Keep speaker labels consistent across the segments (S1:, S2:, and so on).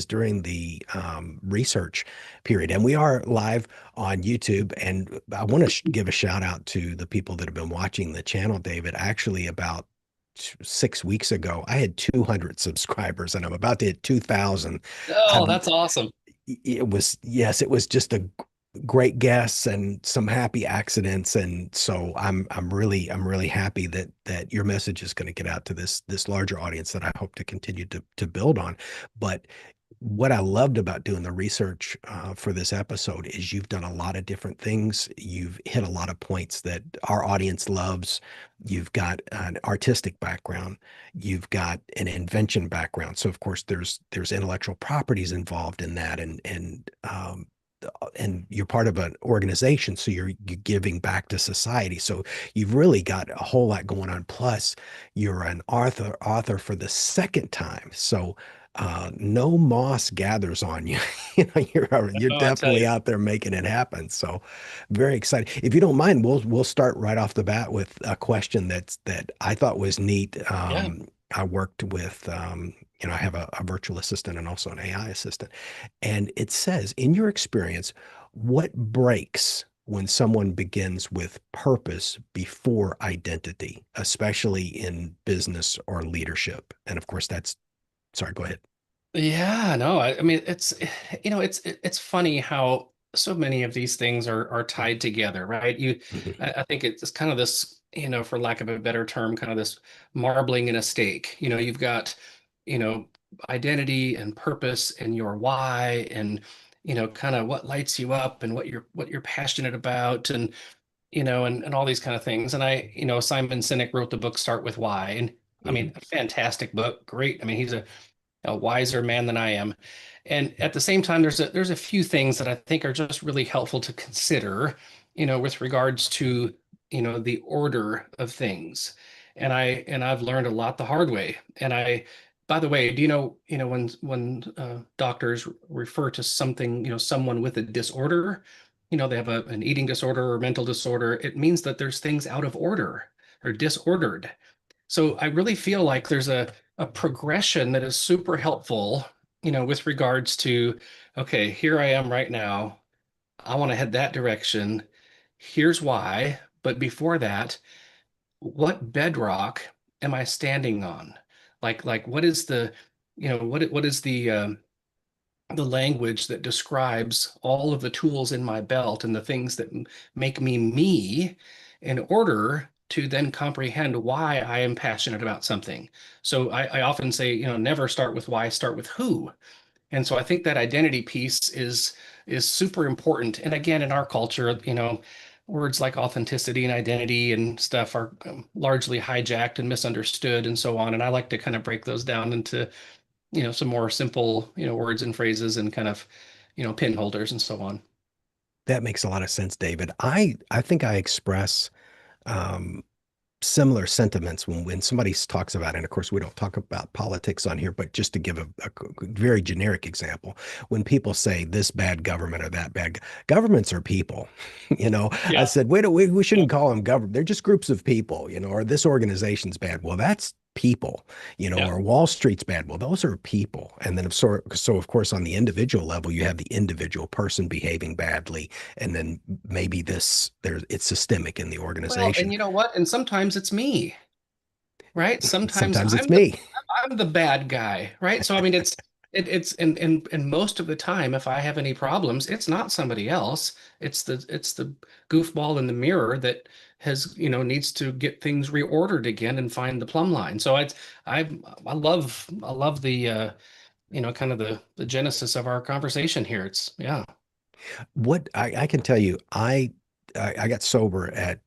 S1: during the research period. And we are live on YouTube. And I want to give a shout out to the people that have been watching the channel, David. Actually, about 6 weeks ago, I had 200 subscribers and I'm about to hit 2,000.
S2: Oh,
S1: I'm
S2: that's awesome.
S1: it was, yes, it was just a great guess and some happy accidents. And so I'm really happy that your message is going to get out to this larger audience that I hope to continue to build on. But what I loved about doing the research for this episode is you've done a lot of different things. You've hit a lot of points that our audience loves. You've got an artistic background. You've got an invention background. So of course there's intellectual properties involved in that, and you're part of an organization, so you're giving back to society. So you've really got a whole lot going on. Plus, you're an author for the second time. So no moss gathers on you. You know, you're
S2: Oh, I tell
S1: definitely
S2: you.
S1: out there making it happen. So very excited. If you don't mind, we'll start right off the bat with a question that I thought was neat.
S2: Yeah.
S1: I worked with I have a virtual assistant and also an AI assistant. And it says, in your experience, what breaks when someone begins with purpose before identity, especially in business or leadership? And of course, sorry, go ahead.
S2: Yeah, no, I mean it's funny how so many of these things are tied together, right? I think it's kind of this, for lack of a better term, kind of this marbling in a steak. You've got, you know, identity and purpose and your why and kind of what lights you up and what you're passionate about and and all these kind of things. And Simon Sinek wrote the book Start with Why. And I mean,
S1: Mhm.
S2: a fantastic book. Great. I mean, he's a wiser man than I am. And at the same time, there's a few things that I think are just really helpful to consider, with regards to, the order of things. And I've learned a lot the hard way. By the way, do when doctors refer to something, someone with a disorder, they have an eating disorder or mental disorder, it means that there's things out of order or disordered. So I really feel like there's a progression that is super helpful, with regards to, okay, here I am right now. I want to head that direction. Here's why. But before that, what bedrock am I standing on? Like what is what is the language that describes all of the tools in my belt and the things that make me me in order to then comprehend why I am passionate about something. So I often say, never start with why, start with who. And so I think that identity piece is super important. And again, in our culture, words like authenticity and identity and stuff are largely hijacked and misunderstood and so on. And I like to kind of break those down into some more simple, words and phrases and kind of, pin holders and so on.
S1: That makes a lot of sense, David. I think I express um, similar sentiments when somebody talks about it. And of course, we don't talk about politics on here, but just to give a very generic example, when people say this bad government or that governments are people, I
S2: Yeah.
S1: said, wait, we
S2: Yeah.
S1: shouldn't call them government. They're just groups of people, or this organization's bad. Well, that's people,
S2: Yeah.
S1: or Wall Street's bad. Well, those are people. And then so of course, on the individual level, you have the individual person behaving badly. And then maybe it's systemic in the
S2: Well, and
S1: organization.
S2: you know what? And sometimes it's me, right? Sometimes
S1: Sometimes it's me.
S2: I'm the bad guy, right? So I mean, it's and most of the time, if I have any problems, it's not somebody else. It's the goofball in the mirror that has, needs to get things reordered again and find the plumb line. So I I love the kind of the genesis of our conversation here. It's yeah.
S1: What I can tell you, I got sober at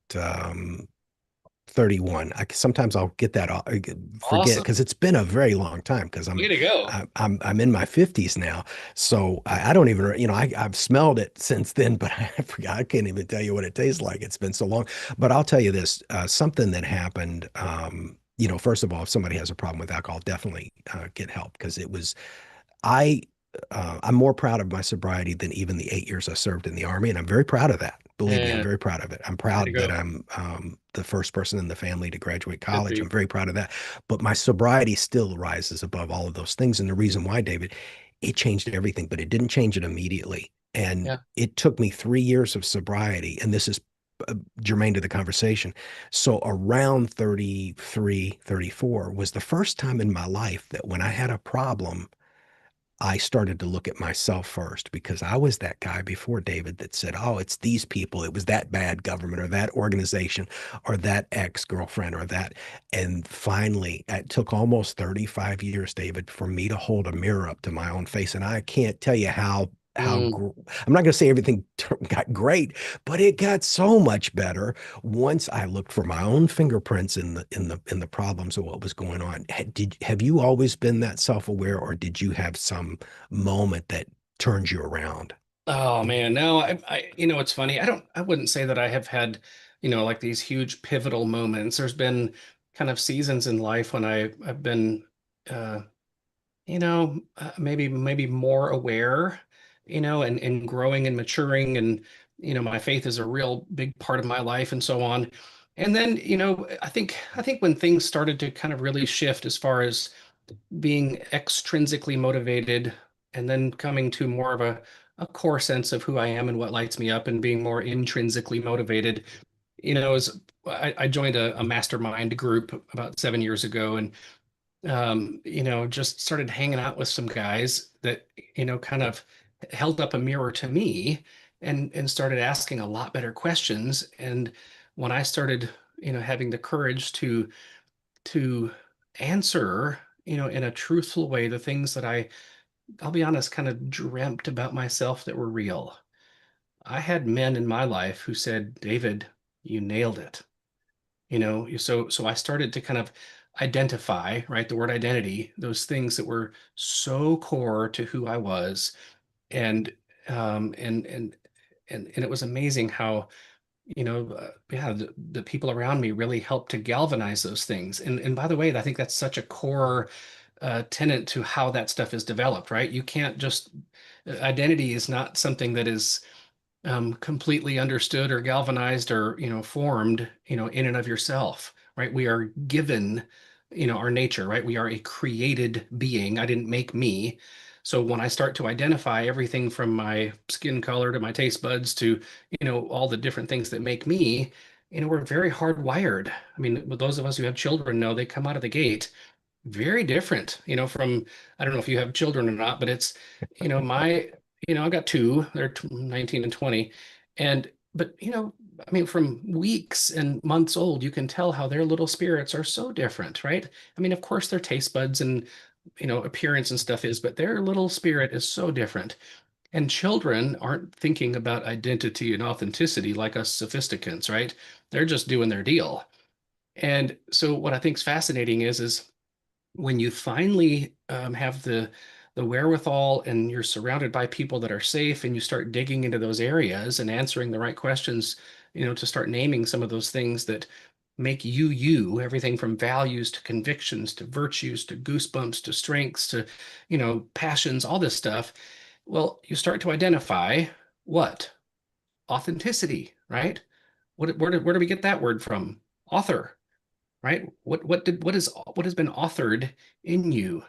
S1: 31. Sometimes I'll get that forget
S2: Awesome.
S1: because it's been a very long time because
S2: Way to go.
S1: I'm in my 50s now. So I don't even, I've smelled it since then, but I forgot. I can't even tell you what it tastes like. It's been so long. But I'll tell you this, something that happened, first of all, if somebody has a problem with alcohol, definitely get help because I I'm more proud of my sobriety than even the 8 years I served in the Army, and I'm very proud of that. Believe me, I'm
S2: Yeah,
S1: very proud of it. I'm
S2: way to
S1: proud that
S2: go.
S1: I'm the first person in the family to graduate
S2: Good for
S1: college.
S2: you.
S1: I'm very proud of that. But my sobriety still rises above all of those things. And the reason why, David, it changed everything, but it didn't change it immediately. And
S2: Yeah.
S1: it took me 3 years of sobriety. And this is germane to the conversation. So around 33, 34 was the first time in my life that when I had a problem, I started to look at myself first because I was that guy before David that said, oh, it's these people. It was that bad government or that organization or that ex-girlfriend or that. And finally, it took almost 35 years, David, for me to hold a mirror up to my own face. And I can't tell you
S2: Mm.
S1: I'm not going to say everything got great, but it got so much better once I looked for my own fingerprints in the problems of what was going on. Have you always been that self-aware, or did you have some moment that turned you around?
S2: Oh man, no, it's funny. I wouldn't say that I have had, like these huge pivotal moments. There's been kind of seasons in life when I've been, uh, maybe more aware, and growing and maturing, and my faith is a real big part of my life, and so on. And then, I think when things started to kind of really shift as far as being extrinsically motivated and then coming to more of a core sense of who I am and what lights me up and being more intrinsically motivated. As I joined a mastermind group about 7 years ago, and just started hanging out with some guys that, kind of held up a mirror to me and started asking a lot better questions. And when I started, having the courage to answer, in a truthful way, the things that I'll be honest, kind of dreamt about myself that were real. I had men in my life who said, David, you nailed it. So I started to kind of identify, right, the word identity, those things that were so core to who I was. And um and and and it was amazing how yeah, the people around me really helped to galvanize those things. And by the way, I think that's such a core tenet to how that stuff is developed, right? You can't just identity is not something that is completely understood or galvanized or formed in and of yourself, right? We are given our nature, right? We are a created being. I didn't make me. So when I start to identify everything from my skin color to my taste buds to all the different things that make me, we're very hardwired. I mean, those of us who have children know they come out of the gate very different, from, I don't know if you have children or not, but it's, my, I've got two, they're 19 and 20. But, I mean, from weeks and months old, you can tell how their little spirits are so different, right? I mean, of course, their taste buds and, appearance and stuff is, but their little spirit is so different. And children aren't thinking about identity and authenticity like us sophisticants, right? They're just doing their deal. And so what I think is fascinating is when you finally have the wherewithal and you're surrounded by people that are safe and you start digging into those areas and answering the right questions, to start naming some of those things that make you you, everything from values to convictions to virtues to goosebumps to strengths to, passions, all this stuff. Well, you start to identify what? Authenticity, right? Where do we get that word from? Author, right? What has been authored in you?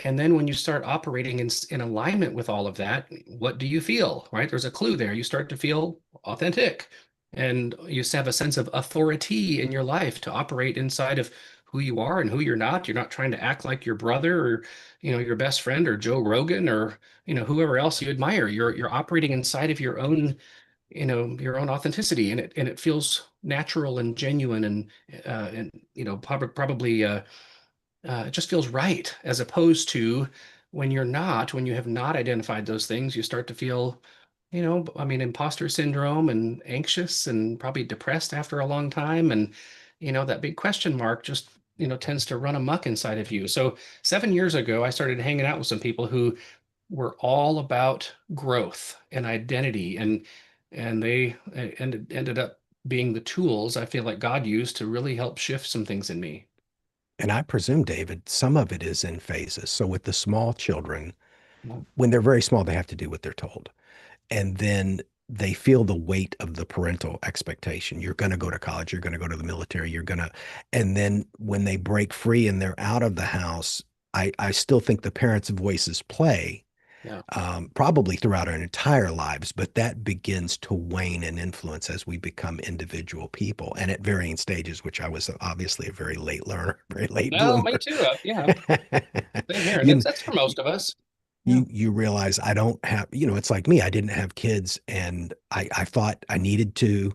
S2: And then when you start operating in alignment with all of that, what do you feel, right? There's a clue there. You start to feel authentic and you have a sense of authority in your life to operate inside of who you are and who you're not. You're not trying to act like your brother or, your best friend or Joe Rogan or, whoever else you admire. You're operating inside of your own authenticity, and it feels natural and genuine and probably it just feels right, as opposed to when you have not identified those things, you start to feel, I mean, imposter syndrome and anxious and probably depressed after a long time. And, that big question mark just, tends to run amok inside of you. So 7 years ago, I started hanging out with some people who were all about growth and identity, and they ended up being the tools I feel like God used to really help shift some things in me.
S1: And I presume, David, some of it is in phases. So with the small children, when they're very small, they have to do what they're told. And then they feel the weight of the parental expectation. You're going to go to college, you're going to go to the military, and then when they break free and they're out of the house, I still think the parents' voices play,
S2: Yeah.
S1: probably throughout our entire lives, but that begins to wane in influence as we become individual people and at varying stages, which I was obviously a very late learner, very late
S2: No, me
S1: bloomer.
S2: too. Yeah, same here. And
S1: you,
S2: that's for most of us. Yeah.
S1: you realize I don't have, it's like me, I didn't have kids and I thought I needed to.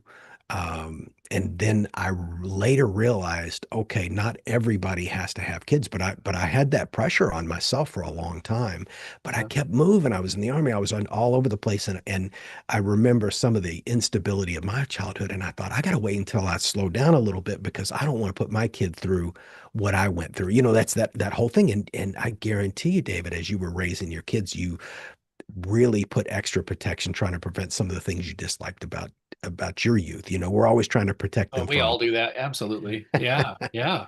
S1: And then I later realized, okay, not everybody has to have kids, but I had that pressure on myself for a long time. But I
S2: Yeah.
S1: kept moving. I was in the army. I was all over the place, and I remember some of the instability of my childhood. And I thought I got to wait until I slow down a little bit because I don't want to put my kid through what I went through. That's that whole thing. And I guarantee you, David, as you were raising your kids, you really put extra protection trying to prevent some of the things you disliked about your youth. We're always trying to protect
S2: Oh,
S1: them
S2: we
S1: from.
S2: all do that. Absolutely. Yeah. Yeah.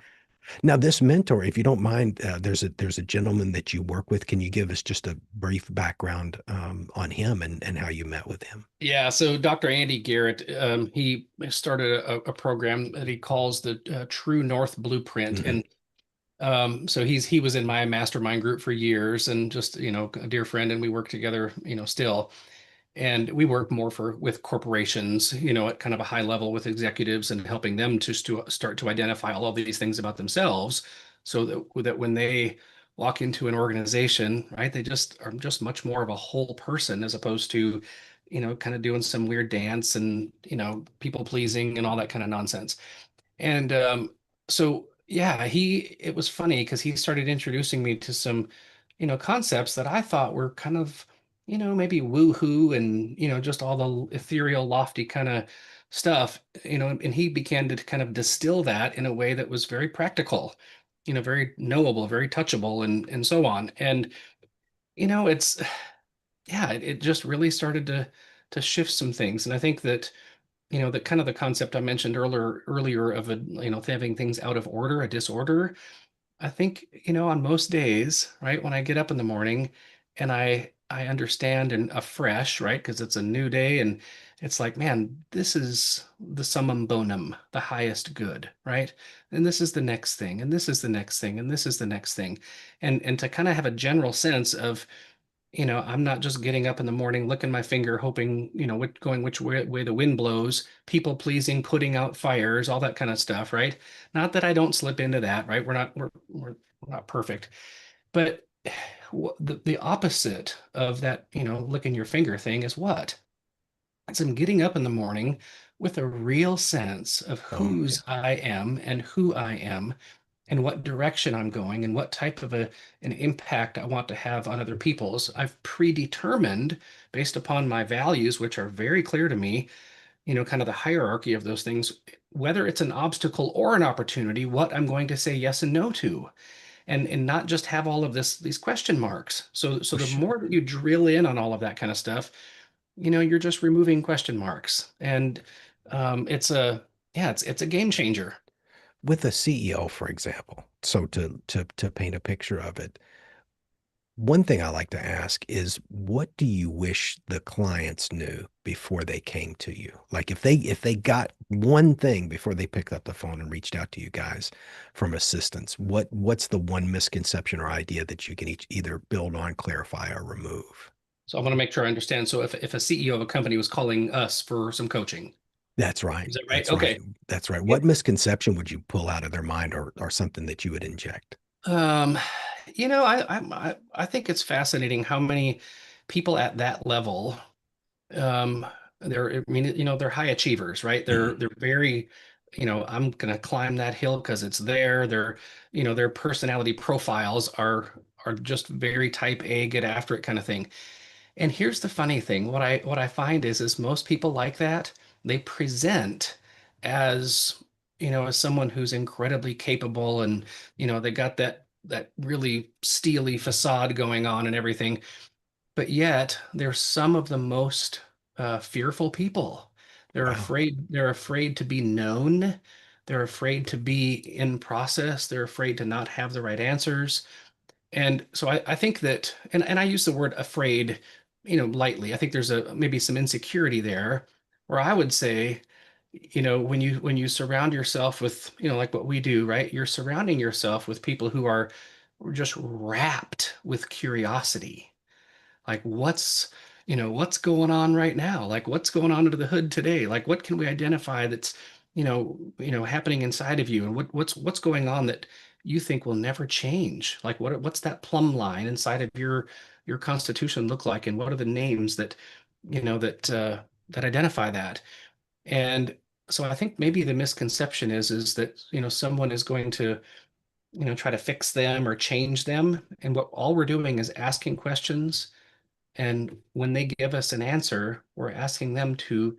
S1: Now, this mentor, if you don't mind, there's a gentleman that you work with. Can you give us just a brief background on him and how you met with him?
S2: Yeah. So Dr. Andy Garrett, he started a program that he calls the True North Blueprint.
S1: Hmm.
S2: And so he was in my mastermind group for years and just, a dear friend, and we work together, still. And we work more with corporations, at kind of a high level with executives and helping them just to start to identify all of these things about themselves so that when they walk into an organization, right, they just are just much more of a whole person as opposed to, kind of doing some weird dance and, people pleasing and all that kind of nonsense. And so yeah, it was funny because he started introducing me to some, concepts that I thought were kind of, maybe woo-hoo and, just all the ethereal, lofty kind of stuff, and he began to kind of distill that in a way that was very practical, very knowable, very touchable, and so on. And, it's yeah, it just really started to shift some things. And I think that the kind of the concept I mentioned earlier of having things out of order, a disorder. I think, on most days, right, when I get up in the morning and I understand and afresh, right, because it's a new day and it's like, man, this is the summum bonum, the highest good, right? And this is the next thing, and this is the next thing, and this is the next thing. And to kind of have a general sense of I'm not just getting up in the morning, licking my finger, hoping, going which way the wind blows, people pleasing, putting out fires, all that kind of stuff, right? Not that I don't slip into that, right? We're not perfect, but the opposite of that, licking your finger thing is what? It's I'm getting up in the morning with a real sense of
S1: Oh, yeah.
S2: whose I am and who I am and what direction I'm going and what type of an impact I want to have on other people's. I've predetermined based upon my values, which are very clear to me, kind of the hierarchy of those things, whether it's an obstacle or an opportunity, what I'm going to say yes and no to. And not just have all of these question marks. So
S1: For
S2: the
S1: sure.
S2: more that you drill in on all of that kind of stuff, you're just removing question marks. And it's a yeah, it's a game changer.
S1: With a CEO, for example, so to paint a picture of it, one thing I like to ask is what do you wish the clients knew before they came to you? Like if they got one thing before they picked up the phone and reached out to you guys from assistance, what's the one misconception or idea that you can either build on, clarify, or remove?
S2: So I want to make sure I understand. So if a CEO of a company was calling us for some coaching,
S1: That's right.
S2: is that right?
S1: That's right.
S2: Okay.
S1: That's right.
S2: Yeah.
S1: What misconception would you pull out of their mind or something that you would inject?
S2: Um, I think it's fascinating how many people at that level, um, I mean, they're high achievers, right?
S1: Mhm.
S2: They're very, I'm gonna climb that hill because it's there. Their personality profiles are just very type A, get after it kind of thing. And here's the funny thing. What I find is most people like that, they present as, as someone who's incredibly capable and, they got that really steely facade going on and everything. But yet they're some of the most fearful people.
S1: Wow.
S2: They're afraid to be known. They're afraid to be in process. They're afraid to not have the right answers. And so I think that, and I use the word afraid, lightly. I think there's maybe some insecurity there, where I would say, when you surround yourself with, like what we do, right? You're surrounding yourself with people who are just wrapped with curiosity. Like what's going on right now? Like what's going on under the hood today? Like what can we identify that's, happening inside of you, and what's going on that you think will never change? Like what's that plumb line inside of your constitution look like, and what are the names that, that identify that? And so I think maybe the misconception is that, someone is going to, try to fix them or change them. And what all we're doing is asking questions, and when they give us an answer, we're asking them to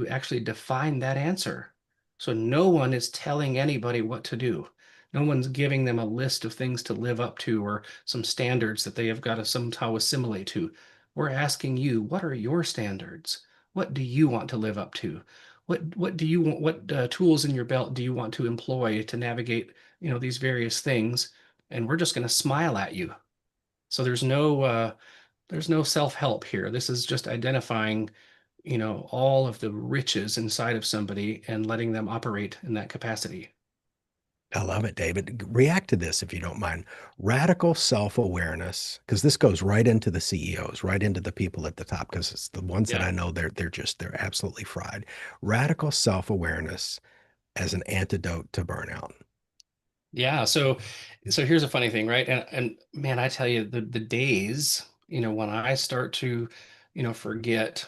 S2: actually define that answer. So no one is telling anybody what to do. No one's giving them a list of things to live up to or some standards that they have got to somehow assimilate to. We're asking you, what are your standards? What do you want to live up to? What do you want? What tools in your belt do you want to employ to navigate, these various things? And we're just going to smile at you. So there's no self-help here. This is just identifying, all of the riches inside of somebody and letting them operate in that capacity.
S1: I love it, David. React to this if you don't mind. Radical self-awareness, because this goes right into the CEOs, right into the people at the top, because it's the ones that
S2: Yeah.
S1: I know they're absolutely fried. Radical self-awareness as an antidote to burnout.
S2: Yeah. So here's a funny thing, right? And man, I tell you, the days, when I start to, forget,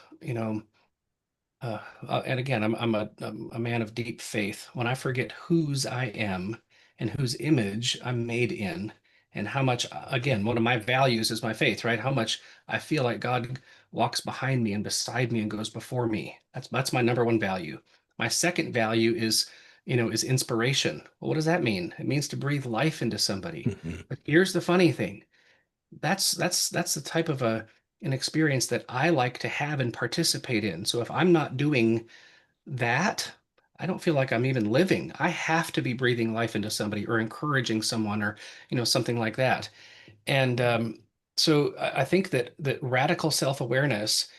S2: and again, I'm a man of deep faith. When I forget whose I am and whose image I'm made in, and how much, again, one of my values is my faith, right? How much I feel like God walks behind me and beside me and goes before me. That's my number one value. My second value is inspiration. Well, what does that mean? It means to breathe life into somebody.
S1: Mhm.
S2: But here's the funny thing. That's the type of an experience that I like to have and participate in. So if I'm not doing that, I don't feel like I'm even living. I have to be breathing life into somebody or encouraging someone or, something like that. And so I think that radical self-awareness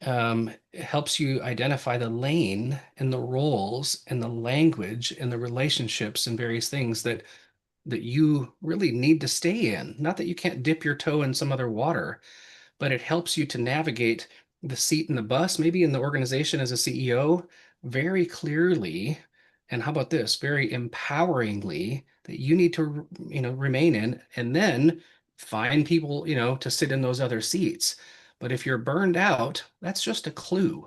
S2: helps you identify the lane and the roles and the language and the relationships and various things that you really need to stay in. Not that you can't dip your toe in some other water, but it helps you to navigate the seat in the bus, maybe in the organization as a CEO, very clearly. And how about this? Very empoweringly that you need to, remain in, and then find people, to sit in those other seats. But if you're burned out, that's just a clue.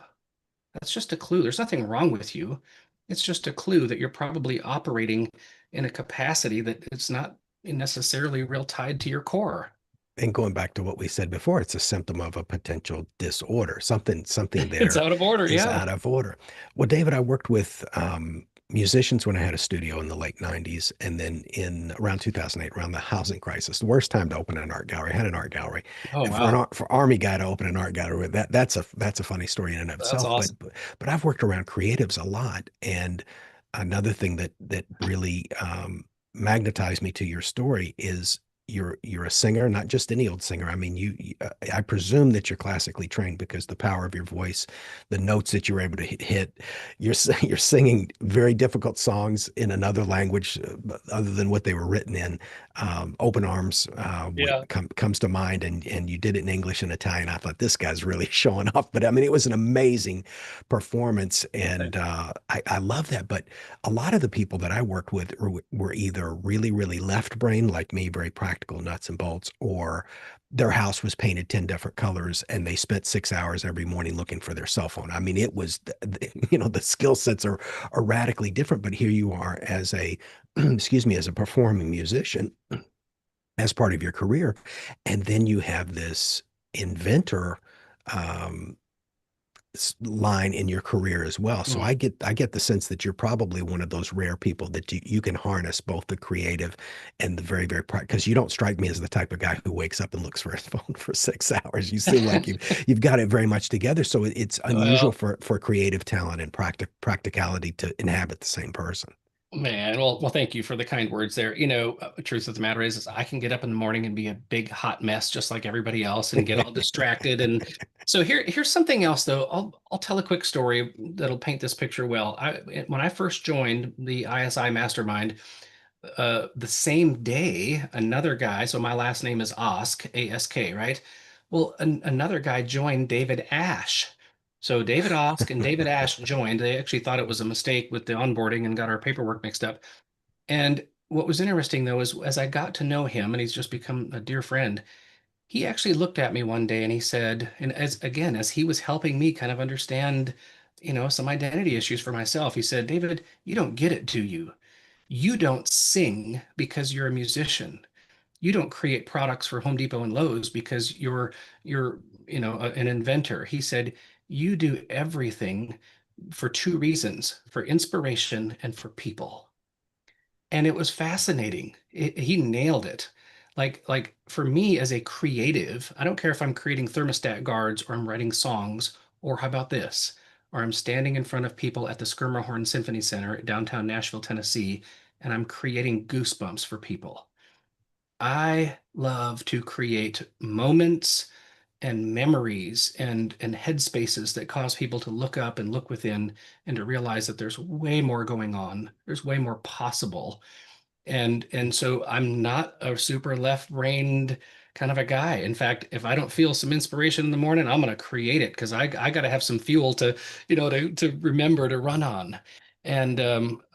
S2: That's just a clue. There's nothing wrong with you. It's just a clue that you're probably operating in a capacity that it's not necessarily real tied to your core.
S1: And going back to what we said before, it's a symptom of a potential disorder. Something
S2: It's
S1: there
S2: out of order.
S1: is
S2: Yeah.
S1: out of order. Well, David, I worked with musicians when I had a studio in the late 90s, and then in around 2008, around the housing crisis, the worst time to open an art gallery. I had an art gallery,
S2: Oh,
S1: and
S2: wow.
S1: for Army guy to open an art gallery, that's a funny story in and of
S2: That's
S1: itself. But
S2: awesome.
S1: but I've worked around creatives a lot, and another thing that really magnetized me to your story is you're a singer, not just any old singer. I mean, I presume that you're classically trained because the power of your voice, the notes that you're able to hit, you're singing very difficult songs in another language other than what they were written in. Open Arms, what
S2: Yeah.
S1: comes to mind, and you did it in English and Italian. I thought this guy's really showing off, but I mean, it was an amazing performance, and
S2: Thanks.
S1: I love that. But a lot of the people that I worked with were either really, really left brain, like me, very practical nuts and bolts, or their house was painted 10 different colors and they spent 6 hours every morning looking for their cell phone. I mean, it was, the skill sets are radically different, but here you are as a, excuse me, as a performing musician as part of your career. And then you have this inventor, um, line in your career as well. So
S2: Mm.
S1: I get the sense that you're probably one of those rare people that you can harness both the creative and the very, very practical, because you don't strike me as the type of guy who wakes up and looks for his phone for 6 hours. You seem like you've got it very much together. So it's unusual
S2: Well,
S1: for creative talent and practicality to inhabit the same person.
S2: man, well, thank you for the kind words there. Truth of the matter is I can get up in the morning and be a big hot mess just like everybody else and get all distracted. And so here's something else though. I'll tell a quick story that'll paint this picture well. When I first joined the ISI Mastermind, the same day, another guy, so my last name is Ask, ASK, right? Well, another guy joined, David Ash. So David Osk and David Ash joined. They actually thought it was a mistake with the onboarding and got our paperwork mixed up. And what was interesting though is as I got to know him, and he's just become a dear friend, he actually looked at me one day and he said, and as again, as he was helping me kind of understand, some identity issues for myself, he said, David, you don't get it, do you? You don't sing because you're a musician. You don't create products for Home Depot and Lowe's because you're an inventor. He said, you do everything for two reasons, for inspiration and for people. And it was fascinating. He nailed it. Like for me as a creative, I don't care if I'm creating thermostat guards or I'm writing songs, or how about this? Or I'm standing in front of people at the Skirmerhorn Symphony Center at downtown Nashville, Tennessee, and I'm creating goosebumps for people. I love to create moments and memories and headspaces that cause people to look up and look within and to realize that there's way more going on. There's way more possible. And so I'm not a super left-brained kind of a guy. In fact, if I don't feel some inspiration in the morning, I'm going to create it because I got to have some fuel to, to remember to run on. And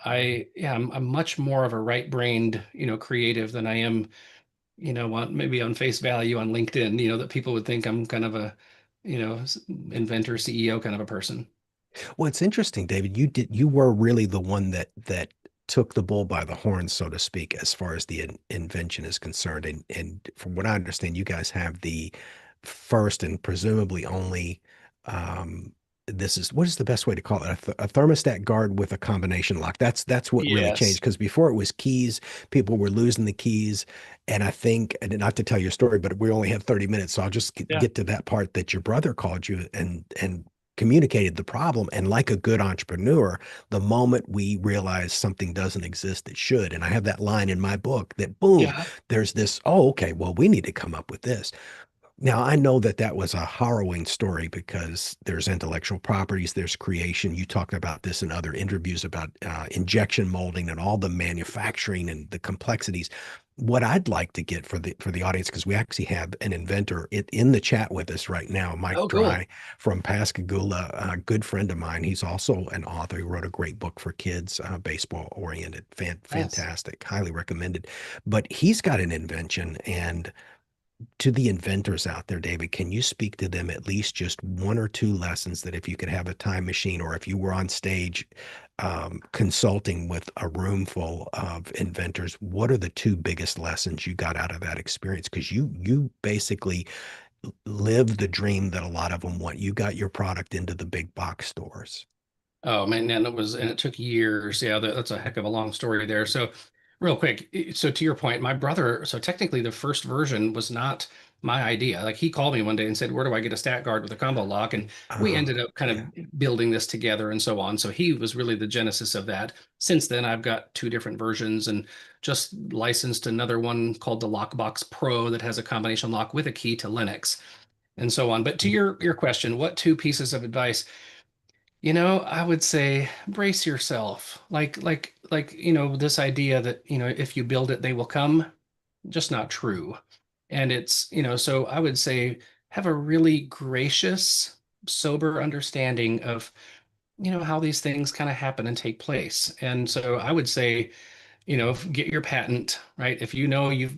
S2: I'm much more of a right-brained, creative than I am, maybe on face value on LinkedIn, that people would think I'm kind of a, inventor, CEO kind of a person.
S1: Well, it's interesting, David. You were really the one that took the bull by the horns, so to speak, as far as the invention is concerned. And from what I understand, you guys have the first and presumably only this is what is the best way to call it? A thermostat guard with a combination lock. That's what really changed
S2: Yes.
S1: because before it was keys, people were losing the keys. And I think, and not to tell your story, but we only have 30 minutes, so I'll just
S2: Yeah.
S1: get to that part that your brother called you and communicated the problem. And like a good entrepreneur, the moment we realize something doesn't exist that should, and I have that line in my book that boom,
S2: Yeah.
S1: there's this, oh, okay, well, we need to come up with this. Now, I know that that was a harrowing story because there's intellectual properties, there's creation. You talked about this in other interviews about injection molding and all the manufacturing and the complexities. What I'd like to get for the audience, because we actually have an inventor in the chat with us right now, Mike
S2: Oh, cool.
S1: Dry from Pascagoula, a good friend of mine. He's also an author. He wrote a great book for kids, baseball oriented,
S2: Nice.
S1: fantastic, highly recommended. But he's got an invention and to the inventors out there, David, can you speak to them at least just one or two lessons that if you could have a time machine or if you were on stage consulting with a room full of inventors, what are the two biggest lessons you got out of that experience? Because you basically live the dream that a lot of them want. You got your product into the big box stores.
S2: Oh man, and it took years. Yeah, that's a heck of a long story there. So, real quick, so to your point, my brother, so technically the first version was not my idea. Like he called me one day and said, "Where do I get a stat guard with a combo lock?" And we ended up kind
S1: Yeah.
S2: of building this together and so on. So he was really the genesis of that. Since then, I've got two different versions and just licensed another one called the Lockbox Pro that has a combination lock with a key to Linux and so on. But to your question, what two pieces of advice? I would say brace yourself. This idea that, if you build it, they will come, just not true. And so I would say have a really gracious, sober understanding of, how these things kind of happen and take place. And so I would say, get your patent, right? If you know you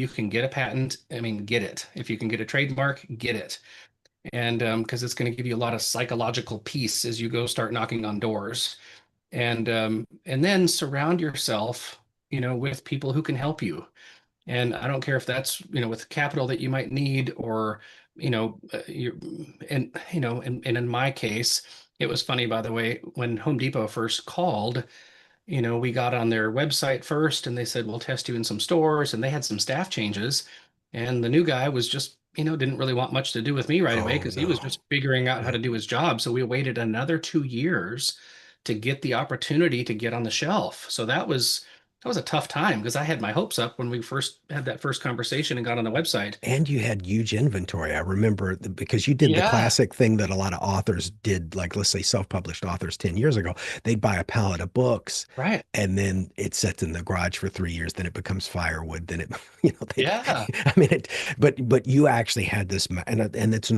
S2: can get a patent, I mean, get it. If you can get a trademark, get it and because it's going to give you a lot of psychological peace as you go start knocking on doors and then surround yourself with people who can help you, and I don't care if that's with capital that you might need or you and in my case it was funny, by the way, when Home Depot first called. We got on their website first and they said, we'll test you in some stores. And they had some staff changes. And the new guy was just, didn't really want much to do with me right away
S1: Oh
S2: because he was
S1: no.
S2: just figuring out how
S1: Yeah.
S2: to do his job. So we waited another 2 years to get the opportunity to get on the shelf. So that was that was a tough time because I had my hopes up when we first had that first conversation and got on the website.
S1: And you had huge inventory. I remember because you did the
S2: Yeah,
S1: classic thing that a lot of authors did, like let's say self-published authors 10 years ago. They'd buy a pallet of books
S2: right.
S1: and then it sits in the garage for 3 years, then it becomes firewood, then it, they,
S2: Yeah,
S1: I mean, but you actually had this, and it's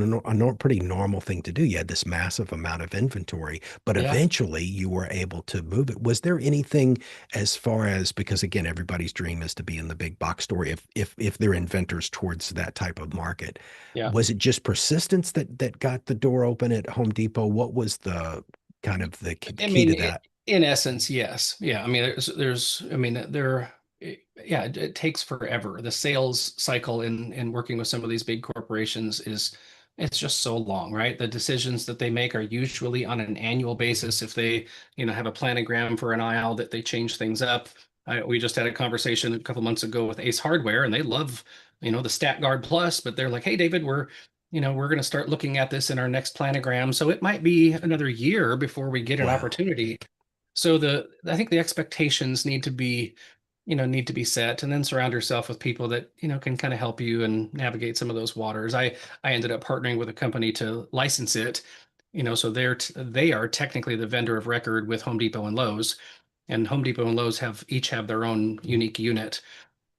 S1: pretty normal thing to do. You had this massive amount of inventory, but
S2: yeah.
S1: eventually you were able to move it. Was there anything as far as, because again, everybody's dream is to be in the big box store if they're inventors towards that type of market.
S2: Yeah.
S1: Was it just persistence that got the door open at Home Depot? What was the kind of the
S2: I
S1: key
S2: mean,
S1: to that?
S2: in essence, yes. Yeah. I mean, I mean, yeah, it takes forever. The sales cycle in working with some of these big corporations it's just so long, right? The decisions that they make are usually on an annual basis. If they, have a planogram for an aisle that they change things up. We just had a conversation a couple months ago with Ace Hardware, and they love, the StatGuard Plus, but they're like, hey, David, we're going to start looking at this in our next planogram. So it might be another year before we get an
S1: Wow.
S2: opportunity. So I think the expectations need to be set, and then surround yourself with people that, can kind of help you and navigate some of those waters. I ended up partnering with a company to license it, so they are technically the vendor of record with Home Depot and Lowe's, and Home Depot and Lowe's each have their own unique unit.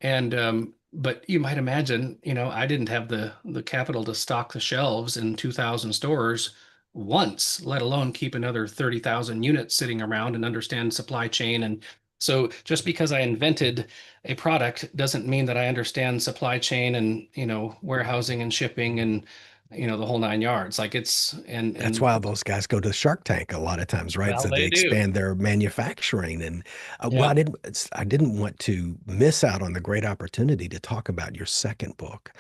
S2: And but you might imagine, I didn't have the capital to stock the shelves in 2,000 stores once, let alone keep another 30,000 units sitting around and understand supply chain. And so just because I invented a product doesn't mean that I understand supply chain and, warehousing and shipping and, the whole nine yards. Like
S1: That's
S2: and
S1: why those guys go to Shark Tank a lot of times, right?
S2: well,
S1: So they
S2: they do.
S1: expand their manufacturing. And well,
S2: Yeah.
S1: I didn't want to miss out on the great opportunity to talk about your second book,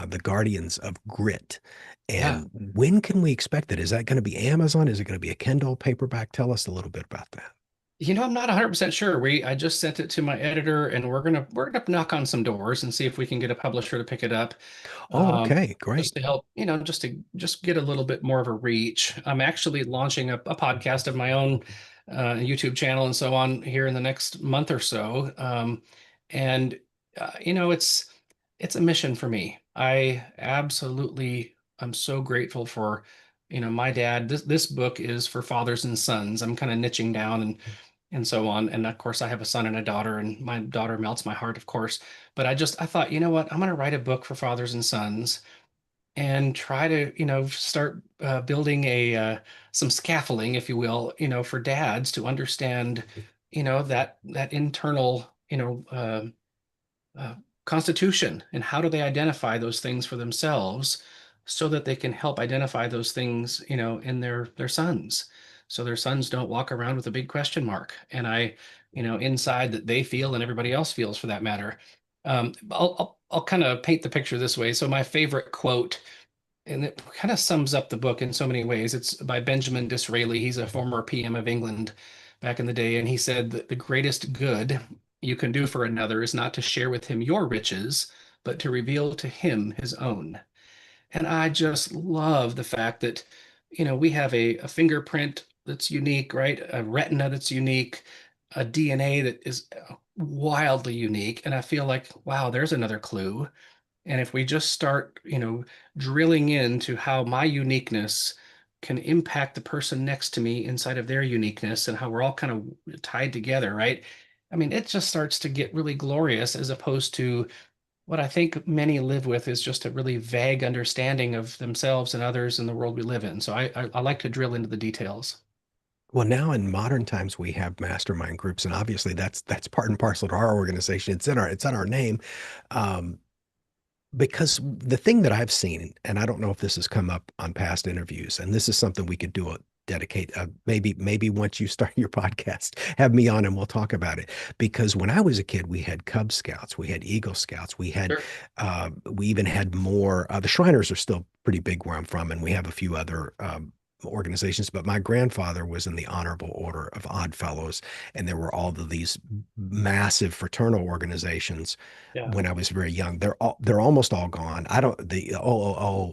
S1: The Guardians of Grit.
S2: Yeah.
S1: And when can we expect it? Is that going to be Amazon? Is it going to be a Kindle paperback? Tell us a little bit about that.
S2: I'm not 100% sure. I just sent it to my editor, and we're gonna knock on some doors and see if we can get a publisher to pick it up,
S1: Oh,
S2: um,
S1: okay, great.
S2: just to help, just get a little bit more of a reach. I'm actually launching a podcast of my own, YouTube channel and so on here in the next month or so, and it's a mission for me. I absolutely I'm so grateful for, my dad. This book is for fathers and sons. I'm kind of niching down and so on. And of course, I have a son and a daughter, and my daughter melts my heart, of course. But I thought, you know what? I'm going to write a book for fathers and sons and try to, start building some scaffolding, if you will, for dads to understand, that internal, uh, constitution, and how do they identify those things for themselves so that they can help identify those things, in their sons, so their sons don't walk around with a big question mark and inside, that they feel and everybody else feels for that matter. I'll kind of paint the picture this way. So my favorite quote, and it kind of sums up the book in so many ways. It's by Benjamin Disraeli. He's a former PM of England back in the day, and he said that the greatest good you can do for another is not to share with him your riches, but to reveal to him his own. And I just love the fact that, we have a fingerprint that's unique, right? A retina that's unique, a DNA that is wildly unique. And I feel like, wow, there's another clue. And if we just start, drilling into how my uniqueness can impact the person next to me inside of their uniqueness, and how we're all kind of tied together, right? I mean, it just starts to get really glorious, as opposed to what I think many live with is just a really vague understanding of themselves and others in the world we live in. So I like to drill into the details.
S1: Well, now in modern times we have mastermind groups, and obviously that's part and parcel to our organization. It's in our name. Um, because the thing that I've seen, and I don't know if this has come up on past interviews, and this is something we could do a dedicate maybe once you start your podcast, have me on and we'll talk about it. Because when I was a kid, we had Cub Scouts, we had Eagle Scouts,
S2: Sure.
S1: we even had more. The Shriners are still pretty big where I'm from, and we have a few other organizations, but my grandfather was in the Honorable Order of Odd Fellows, and there were all of these massive fraternal organizations
S2: Yeah.
S1: when I was very young. They're almost all gone. I don't the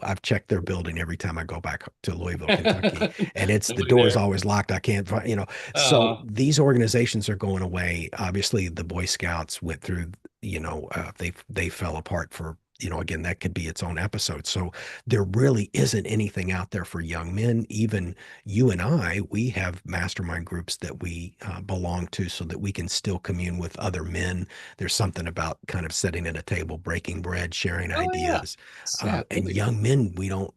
S1: I've checked their building every time I go back to Louisville, Kentucky, and it's the
S2: Nobody
S1: door is
S2: there.
S1: always locked. I can't find, so
S2: Uh,
S1: these organizations are going away. Obviously, the Boy Scouts went through, they fell apart for, again, that could be its own episode. So there really isn't anything out there for young men. Even you and I, we have mastermind groups that we belong to so that we can still commune with other men. There's something about kind of sitting at a table, breaking bread, sharing
S2: oh yeah.
S1: ideas.
S2: Yeah,
S1: And
S2: totally.
S1: young men, we don't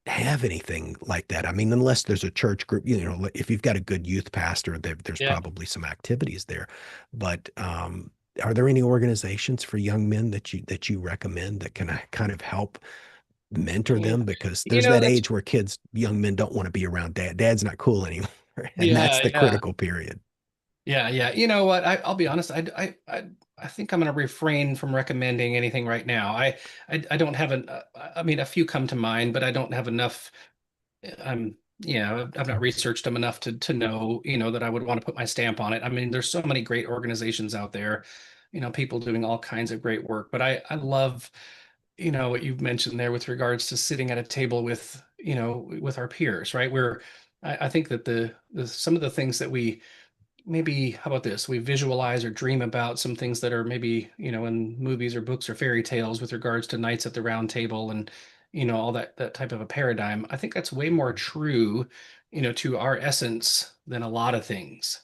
S1: have anything like that. I mean, unless there's a church group, if you've got a good youth pastor, there's
S2: Yeah.
S1: probably some activities there. But are there any organizations for young men that you recommend that can kind of help mentor
S2: Yeah.
S1: them? Because
S2: You
S1: there's
S2: know,
S1: that
S2: that's
S1: age where young men don't want to be around dad. Dad's not cool anymore. And that's
S2: yeah,
S1: the
S2: yeah.
S1: critical period.
S2: Yeah, yeah. You know what? I'll be honest. I think I'm going to refrain from recommending anything right now. I don't have I mean, a few come to mind, but I don't have enough. I've not researched them enough to know, that I would want to put my stamp on it. I mean, there's so many great organizations out there, people doing all kinds of great work. But I love, what you've mentioned there with regards to sitting at a table with, with our peers, right? Where I think that the some of the things that we maybe how about this? We visualize or dream about some things that are maybe, in movies or books or fairy tales with regards to knights at the round table and, all that type of a paradigm. I think that's way more true, to our essence than a lot of things.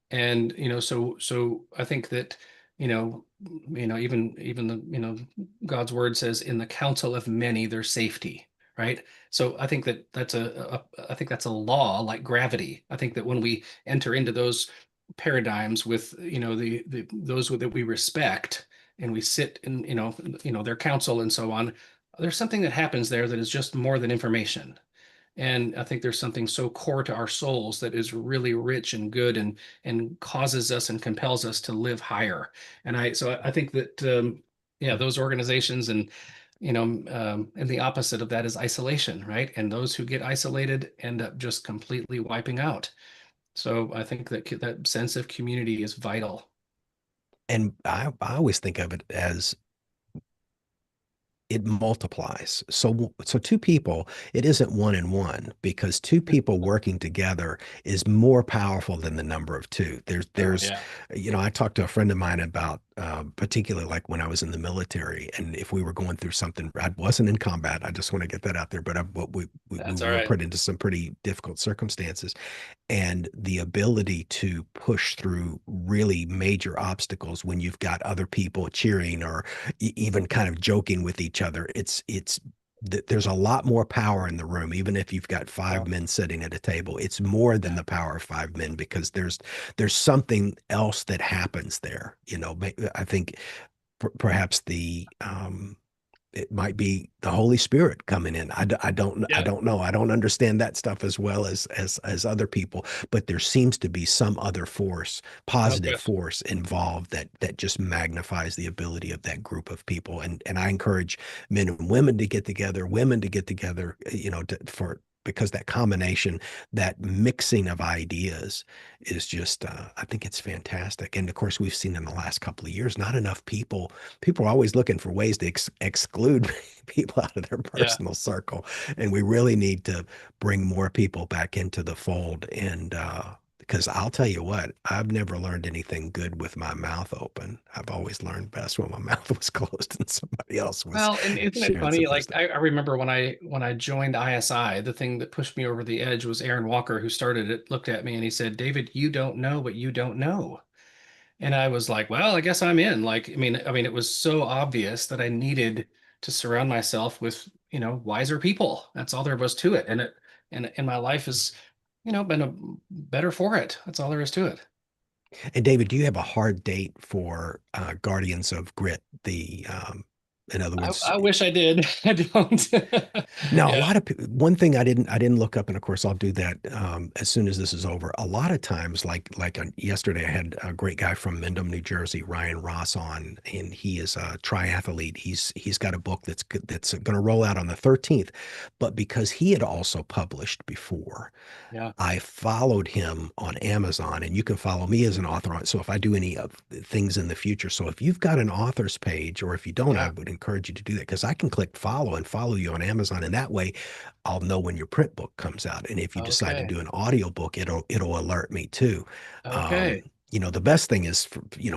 S2: And so I think that even the God's word says in the counsel of many there's safety, right? So I think that I think that's a law like gravity. I think that when we enter into those paradigms with the those that we respect and we sit in their counsel and so on, there's something that happens there that is just more than information. And I think there's something so core to our souls that is really rich and good and causes us and compels us to live higher. And I think that yeah, those organizations and the opposite of that is isolation, right? And those who get isolated end up just completely wiping out. So I think that that sense of community is vital.
S1: And I always think of it as it multiplies. So two people, it isn't one and one because two people working together is more powerful than the number of two.
S2: Oh
S1: There's,
S2: yeah.
S1: I talked to a friend of mine about, particularly like when I was in the military, and if we were going through something, I wasn't in combat. I just want to get that out there, but we
S2: That's all
S1: were
S2: right.
S1: put into some pretty difficult circumstances, and the ability to push through really major obstacles when you've got other people cheering or even kind of joking with each other. There's a lot more power in the room, even if you've got five
S2: Oh,
S1: men sitting at a table. It's more than
S2: yeah.
S1: the power of five men because there's something else that happens there. I think perhaps it might be the Holy Spirit coming in. I
S2: Yeah.
S1: don't know. I don't understand that stuff as well as other people, but there seems to be some other force,
S2: No
S1: positive
S2: question.
S1: force involved that just magnifies the ability of that group of people. And I encourage men and women to get together, women to get together, for because that combination, that mixing of ideas is just, I think it's fantastic. And of course, we've seen in the last couple of years, not enough people are always looking for ways to exclude people out of their
S2: Yeah.
S1: personal circle, and we really need to bring more people back into the fold. And because I'll tell you what, I've never learned anything good with my mouth open. I've always learned best when my mouth was closed and somebody else was
S2: Well, and isn't it
S1: sharing some
S2: funny? Like
S1: wisdom.
S2: I remember when I joined ISI, the thing that pushed me over the edge was Aaron Walker, who started it, looked at me and he said, "David, you don't know what you don't know." And I was like, "Well, I guess I'm in." Like, I mean, it was so obvious that I needed to surround myself with, wiser people. That's all there was to it. And my life has, been better for it. That's all there is to it.
S1: And David, do you have a hard date for Guardians of Grit, In other words,
S2: I wish I did. I don't.
S1: now, a
S2: Yeah,
S1: lot of people, one thing I didn't look up, and of course I'll do that as soon as this is over. A lot of times, yesterday, I had a great guy from Mendham, New Jersey, Ryan Ross, on, and he is a triathlete. He's got a book that's going to roll out on the 13th, but because he had also published before,
S2: yeah,
S1: I followed him on Amazon, and you can follow me as an author on. So if I do any of things in the future, so if you've got an author's page, or if you don't, I
S2: yeah.
S1: would encourage you to do that because I can click follow and follow you on Amazon, and that way I'll know when your print book comes out. And if you decide to
S2: Okay,
S1: do an audio book, it'll alert me too.
S2: okay.
S1: The best thing is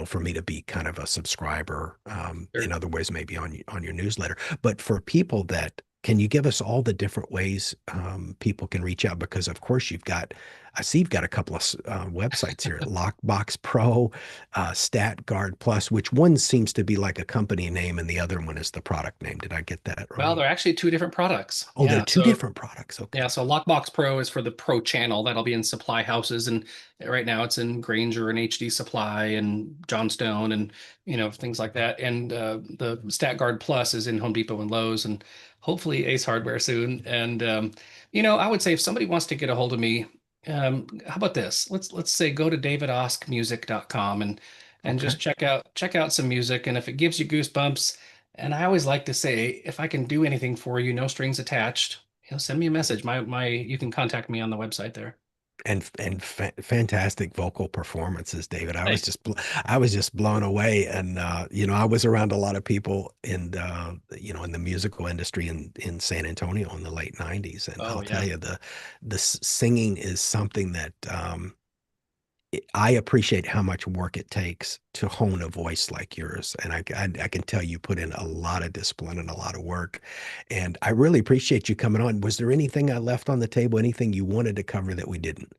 S1: for me to be kind of a subscriber. In
S2: Sure.
S1: other ways, maybe on your newsletter. But for people that can you give us all the different ways people can reach out? Because of course I see you've got a couple of websites here: Lockbox Pro, StatGuard Plus. Which one seems to be like a company name, and the other one is the product name? Did I get that
S2: Well,
S1: right?
S2: they're actually two different products.
S1: Oh, they're
S2: Yeah.
S1: two
S2: So
S1: different products.
S2: yeah,
S1: Okay.
S2: so Lockbox Pro is for the Pro channel. That'll be in supply houses, and right now it's in Granger and HD Supply and Johnstone and things like that. And the StatGuard Plus is in Home Depot and Lowe's, and hopefully Ace Hardware soon. And I would say if somebody wants to get a hold of me, how about this? Let's say go to davidoskmusic.com and
S1: Okay.
S2: just check out some music, and if it gives you goosebumps. And I always like to say, if I can do anything for you, no strings attached, send me a message. My you can contact me on the website there.
S1: And fantastic vocal performances, David.
S2: Thanks.
S1: I was just blown away, and I was around a lot of people in the musical industry in San Antonio in the late '90s, and
S2: Oh
S1: I'll tell
S2: yeah.
S1: you the singing is something that I appreciate how much work it takes to hone a voice like yours, and I can tell you put in a lot of discipline and a lot of work, and I really appreciate you coming on. Was there anything I left on the table? Anything you wanted to cover that we didn't?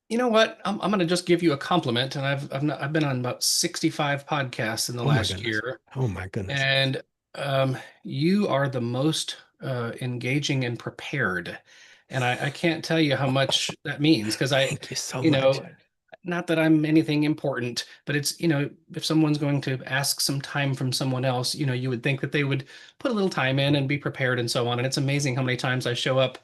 S2: You know what? I'm gonna just give you a compliment, and I've been on about 65 podcasts in the
S1: Oh my
S2: last
S1: goodness.
S2: year,
S1: Oh my goodness.
S2: and you are the most engaging and prepared, and I can't tell you how much that means because
S1: Thank you so
S2: you
S1: much.
S2: know, not that I'm anything important, but it's, if someone's going to ask some time from someone else, you would think that they would put a little time in and be prepared and so on. And it's amazing how many times I show up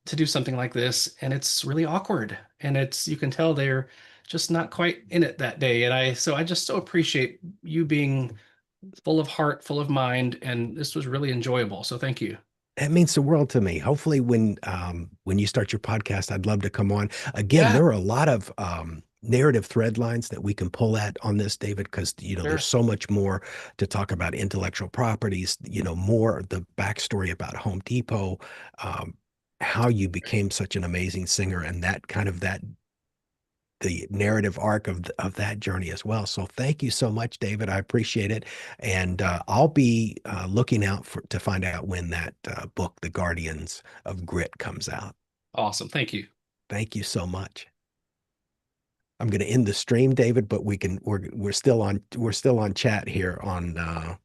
S2: to do something like this and it's really awkward. And you can tell they're just not quite in it that day. So I just so appreciate you being full of heart, full of mind. And this was really enjoyable. So thank you.
S1: That means the world to me. Hopefully, when you start your podcast, I'd love to come on. Again,
S2: Yeah,
S1: there are a lot of narrative thread lines that we can pull at on this, David, because there's
S2: sure.
S1: so much more to talk about intellectual properties. More of the backstory about Home Depot, um, how you became such an amazing singer, and that kind of that the narrative arc of that journey as well. So thank you so much, David. I appreciate it, and I'll be looking out to find out when that book, The Guardians of Grit, comes out.
S2: Awesome. Thank you.
S1: Thank you so much. I'm going to end the stream, David, but we're still on chat here on